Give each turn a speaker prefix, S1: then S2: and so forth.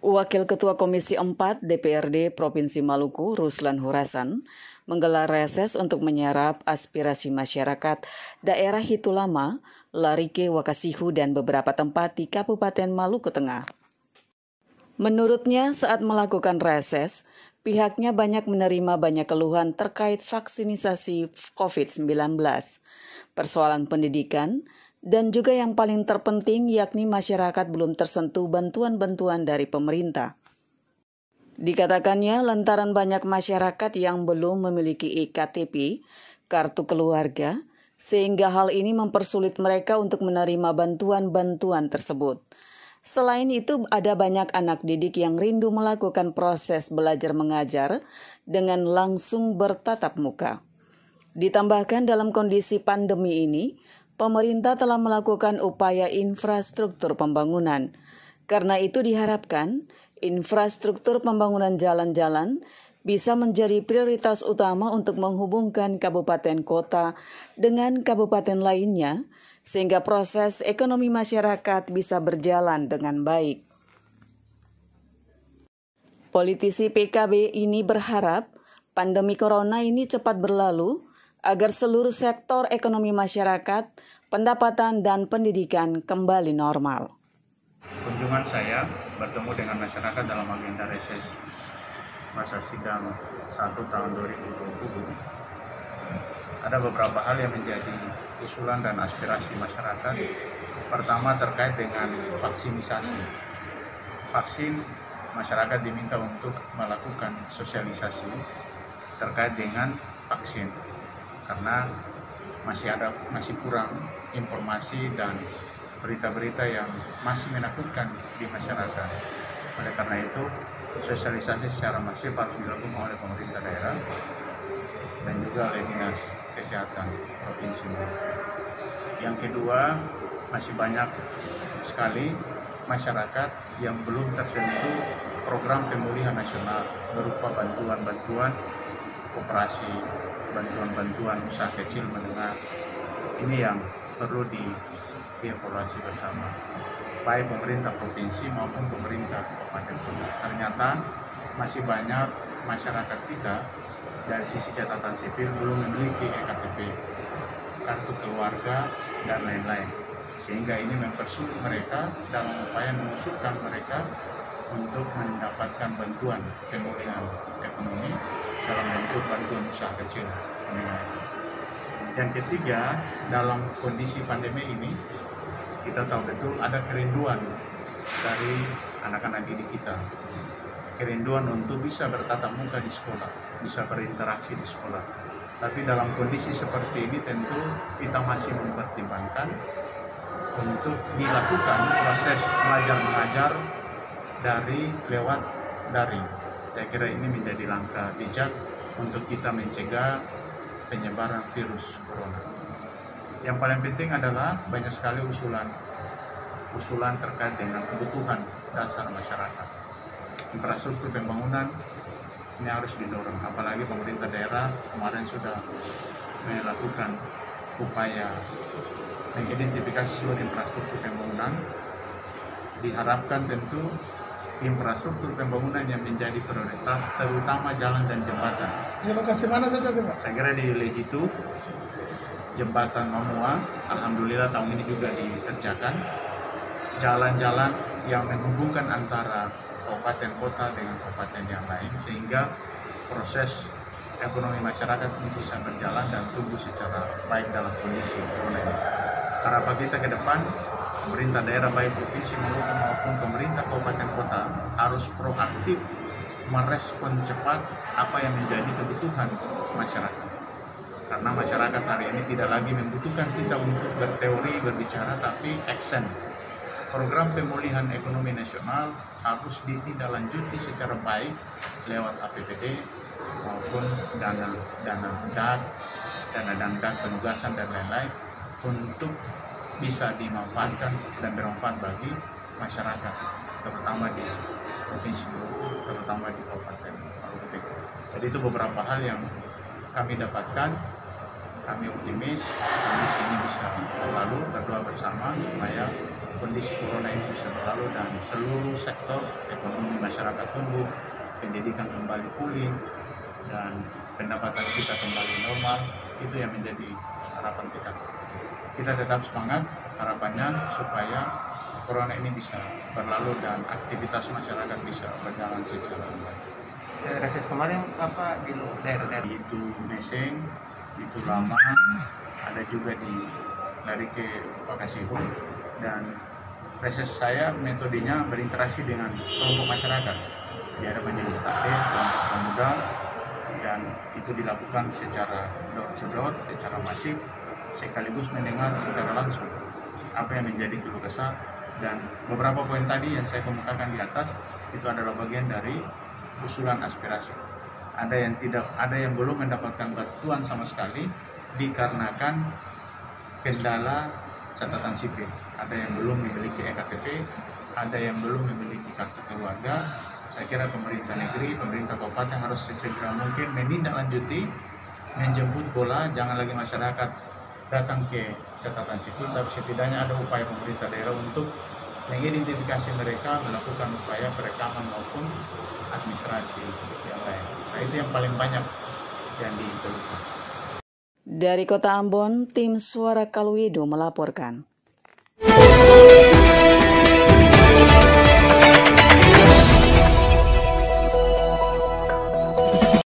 S1: Wakil Ketua Komisi 4 DPRD Provinsi Maluku, Ruslan Hurasan, menggelar reses untuk menyerap aspirasi masyarakat daerah Hitulama, Larike, Wakasihu, dan beberapa tempat di Kabupaten Maluku Tengah. Menurutnya, saat melakukan reses, pihaknya banyak menerima banyak keluhan terkait vaksinisasi COVID-19, persoalan pendidikan, dan juga yang paling terpenting yakni masyarakat belum tersentuh bantuan-bantuan dari pemerintah. Dikatakannya lantaran banyak masyarakat yang belum memiliki iktp, kartu keluarga, sehingga hal ini mempersulit mereka untuk menerima bantuan-bantuan tersebut. Selain itu, ada banyak anak didik yang rindu melakukan proses belajar mengajar dengan langsung bertatap muka. Ditambahkan dalam kondisi pandemi ini, pemerintah telah melakukan upaya infrastruktur pembangunan. Karena itu diharapkan infrastruktur pembangunan jalan-jalan bisa menjadi prioritas utama untuk menghubungkan kabupaten kota dengan kabupaten lainnya, sehingga proses ekonomi masyarakat bisa berjalan dengan baik. Politisi PKB ini berharap pandemi corona ini cepat berlalu agar seluruh sektor ekonomi masyarakat, pendapatan, dan pendidikan kembali normal.
S2: Kunjungan saya bertemu dengan masyarakat dalam agenda reses masa sidang 1 tahun 2020. Ada beberapa hal yang menjadi usulan dan aspirasi masyarakat. Pertama terkait dengan vaksinisasi. Vaksin, masyarakat diminta untuk melakukan sosialisasi terkait dengan vaksin. Karena masih kurang informasi dan berita-berita yang masih menakutkan di masyarakat. Oleh karena itu, sosialisasi secara masif harus dilakukan oleh pemerintah daerah dan juga oleh Dinas Kesehatan Provinsi Maluku. Yang kedua, masih banyak sekali masyarakat yang belum tersentuh program pemulihan nasional berupa bantuan-bantuan koperasi, bantuan-bantuan usaha kecil menengah. Ini yang perlu dievaluasi bersama, baik pemerintah provinsi maupun pemerintah kabupaten kota. Ternyata masih banyak masyarakat kita dari sisi catatan sipil belum memiliki ektp, kartu keluarga, dan lain-lain. Sehingga ini mempersulit mereka dalam upaya mengusulkan mereka untuk mendapatkan bantuan pemulihan ekonomi dalam bentuk bantuan usaha kecil. Yang ketiga, dalam kondisi pandemi ini, kita tahu betul ada kerinduan dari anak-anak didik kita. Kerinduan untuk bisa bertatap muka di sekolah, bisa berinteraksi di sekolah. Tapi dalam kondisi seperti ini tentu kita masih mempertimbangkan untuk dilakukan proses belajar mengajar dari lewat daring. Saya kira ini menjadi langkah bijak untuk kita mencegah penyebaran virus corona. Yang paling penting adalah banyak sekali usulan terkait dengan kebutuhan dasar masyarakat. Infrastruktur pembangunan ini harus didorong, apalagi pemerintah daerah kemarin sudah melakukan upaya mengidentifikasi seluruh infrastruktur pembangunan. Diharapkan tentu infrastruktur pembangunan yang menjadi prioritas, terutama jalan dan jembatan.
S3: Di lokasi mana saja, Pak?
S2: Saya kira di Legitu, jembatan Mamua, alhamdulillah tahun ini juga dikerjakan. Jalan-jalan yang menghubungkan antara kabupaten kota dengan kabupaten yang lain, sehingga proses ekonomi masyarakat ini bisa berjalan dan tumbuh secara baik dalam kondisi corona ini. Harapan kita ke depan, pemerintah daerah baik provinsi Maluku maupun pemerintah kabupaten kota harus proaktif merespon cepat apa yang menjadi kebutuhan masyarakat. Karena masyarakat hari ini tidak lagi membutuhkan kita untuk berteori, berbicara, tapi action. Program pemulihan ekonomi nasional harus ditindaklanjuti secara baik lewat APBD maupun dana DAD, penugasan dan lain-lain untuk bisa dimanfaatkan dan bermanfaat bagi masyarakat, terutama di provinsi Maluku, terutama di Kabupaten Maluku. Jadi itu beberapa hal yang kami dapatkan. Kami optimis kondisi ini bisa lalu berdoa bersama supaya kondisi corona ini bisa berlalu dan seluruh sektor ekonomi masyarakat tumbuh, pendidikan kembali pulih, dan pendapatan kita kembali normal. Itu yang menjadi harapan kita. Kita tetap semangat, harapannya supaya corona ini bisa berlalu dan aktivitas masyarakat bisa berjalan secara baik.
S4: Reses kemarin apa di daerah-daerah?
S2: Itu Meseng, itu Lama, ada juga lari ke Pakasihu, dan reses saya metodenya berinteraksi dengan kelompok masyarakat. Ada majelis taklim, kelompok pemuda, dan itu dilakukan secara door to door, secara masif, sekaligus mendengar secara langsung apa yang menjadi keluh kesah, dan beberapa poin tadi yang saya kemukakan di atas itu adalah bagian dari usulan aspirasi. Ada yang belum mendapatkan bantuan sama sekali dikarenakan kendala catatan sipil. Ada yang belum memiliki EKTP, ada yang belum memiliki kartu keluarga. Saya kira pemerintah negeri, pemerintah kabupaten harus sesegera mungkin menindaklanjuti, menjemput bola, jangan lagi masyarakat datang ke catatan sipil, tapi setidaknya ada upaya pemerintah daerah untuk mengidentifikasi mereka, melakukan upaya perekaman maupun administrasi yang lain. Nah, itu yang paling banyak yang dikeluhkan.
S1: Dari Kota Ambon, tim Suara Kaluido melaporkan.